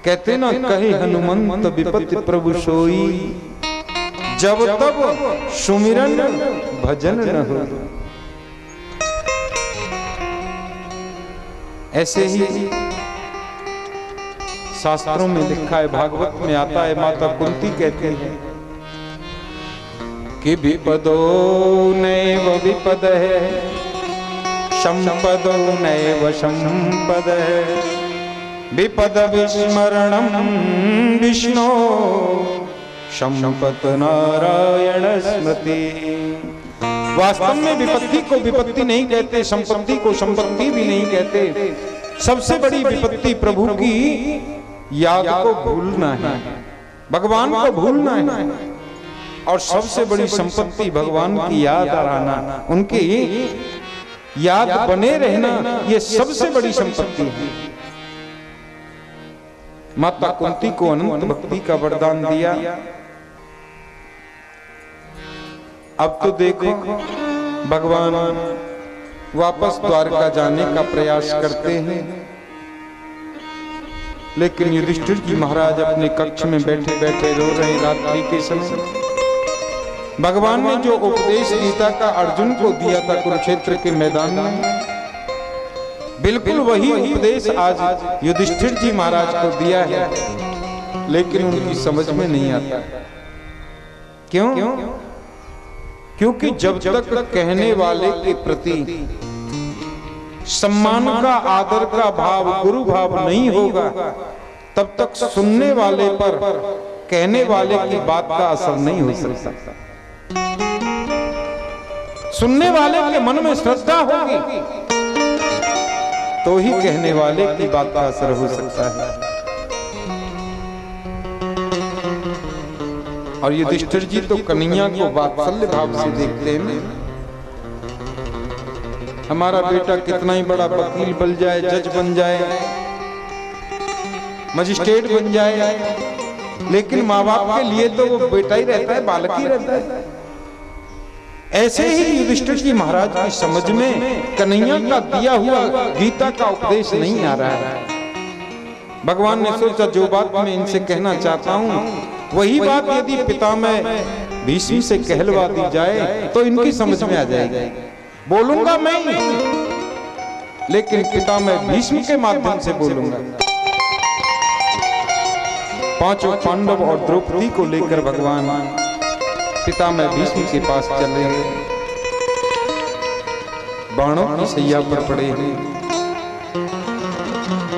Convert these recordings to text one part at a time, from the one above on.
कहते ना कहे हनुमंत विपत्ति प्रभु सोई, जब तब सुमिरन भजन न हो। ऐसे ही शास्त्रों में लिखा है, भागवत में आता है, माता कुंती कहते हैं कि विपदो नैव विपद है, संपदो नैव संपद है, विपद विस्मरणम विष्णु संपत नारायण स्मृति। वास्तव में विपत्ति को विपत्ति नहीं कहते, संपत्ति को संपत्ति भी नहीं कहते। सबसे बड़ी विपत्ति प्रभु की याद को भूलना है, भगवान को भूलना है, और सबसे बड़ी संपत्ति भगवान की याद आना, उनकी याद बने रहना, ये सबसे बड़ी संपत्ति है। माता कुंती को अनंत भक्ति का वरदान दिया। अब तो देखो भगवान वापस द्वारका जाने का प्रयास करते हैं, लेकिन युधिष्ठिर जी महाराज अपने कक्ष में बैठे बैठे रो रहे हैं। रात्रि के समय भगवान ने जो उपदेश गीता का अर्जुन को दिया था कुरुक्षेत्र के मैदान में, बिल्कुल वही उपदेश आज युधिष्ठिर जी महाराज को दिया है, लेकिन उनकी समझ में नहीं आता। क्यों? क्योंकि जब तक कहने वाले के प्रति सम्मान का, आदर का भाव, गुरु भाव नहीं होगा, तब तक सुनने वाले पर कहने वाले की बात का असर नहीं हो सकता। सुनने वाले के मन में श्रद्धा होगी तो ही कहने वाले की बात का असर हो सकता है। और युधिष्ठिर जी तो कन्हैया को वात्सल्य भाव से देखते हैं। हमारा बेटा कितना ही बड़ा वकील बन जाए, जज बन जाए, मजिस्ट्रेट बन जाए, लेकिन माँ बाप के लिए तो वो बेटा ही रहता है, बालक ही रहता है। ऐसे ही युधिष्ठिर जी महाराज की समझ में कन्हैया का दिया हुआ गीता का उपदेश नहीं आ रहा है। भगवान ने सोचा जो बात मैं इनसे कहना चाहता हूँ वही बात यदि पितामह भीष्म से कहलवा दी जाए तो इनकी समझ में आ जाएगी। बोलूंगा मैं ही, लेकिन पितामह भीष्म के माध्यम से बोलूंगा। पांचों पांडव और द्रौपदी को लेकर भगवान पितामह भीष्म के पास चले, बाणों की सैया पर पड़े हैं।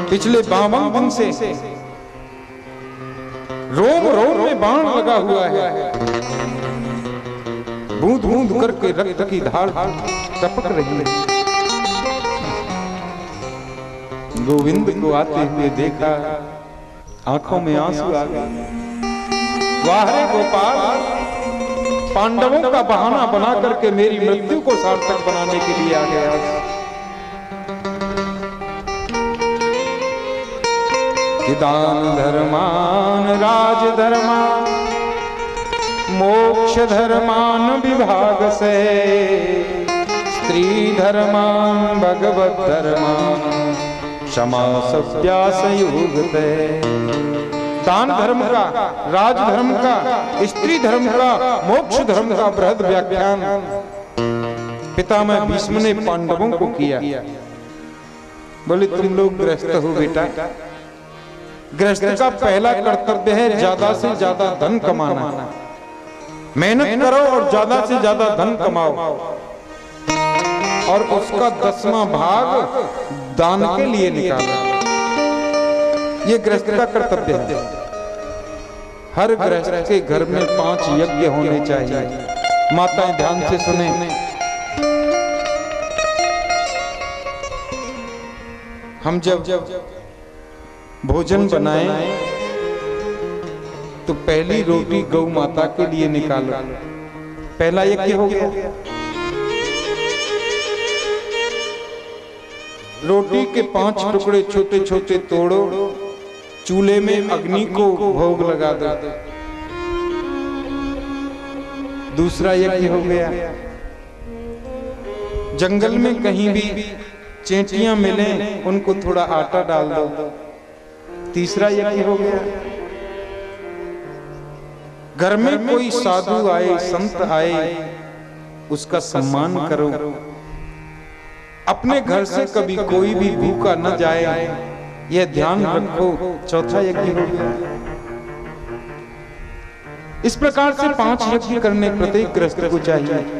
पिछले 52 दिन से रोम रोम में बाण लगा हुआ है, बूंद बूंद करके रक्त की धार टपक रही है। गोविंद को आते हुए देखा, आंखों में आंसू आ गए। वाह रे गोपाल, पांडवों का बहाना बना करके मेरी मृत्यु को सार्थक बनाने के लिए आ गया। दान धर्मान राज धर्मान मोक्ष धर्मान विभाग से, स्त्री धर्मान भगवत धर्मान क्षमा सत्या संयुगते। दान धर्म का, राज धर्म का, स्त्री धर्म का, मोक्ष धर्म का बृहद व्याख्यान पितामह भीष्म ने पांडवों को किया। बोले तुम लोग गृहस्थ हो बेटा, गृहस्थ का पहला कर्तव्य है ज्यादा से ज्यादा धन कमाना। मेहनत करो और ज्यादा से ज्यादा धन कमाओ, और उसका 10वां भाग दान के लिए निकालो। ये गृहस्थ का कर्तव्य है। हर गृहस्थ के घर में 5 यज्ञ होने चाहिए। माताएं ध्यान से सुने, हम जब भोजन बनाएं तो पहली रोटी गौ माता के लिए निकालो, पहला यज्ञ हो गया। रोटी के 5 टुकड़े छोटे छोटे तोड़ो, चूल्हे में अग्नि को भोग लगा दो, दूसरा यज्ञ हो गया। जंगल में कहीं भी चेंटियां मिलें, उनको थोड़ा आटा डाल दो, तीसरा यज्ञ हो गया। घर में कोई साधु आए, संत आए, उसका सम्मान करो। अपने घर से कभी कोई भी भूखा न जाए, यह ध्यान रखो। चौथा यज्ञ हो गया। इस प्रकार से 5 यज्ञ करने प्रत्येक गृहस्थ को चाहिए।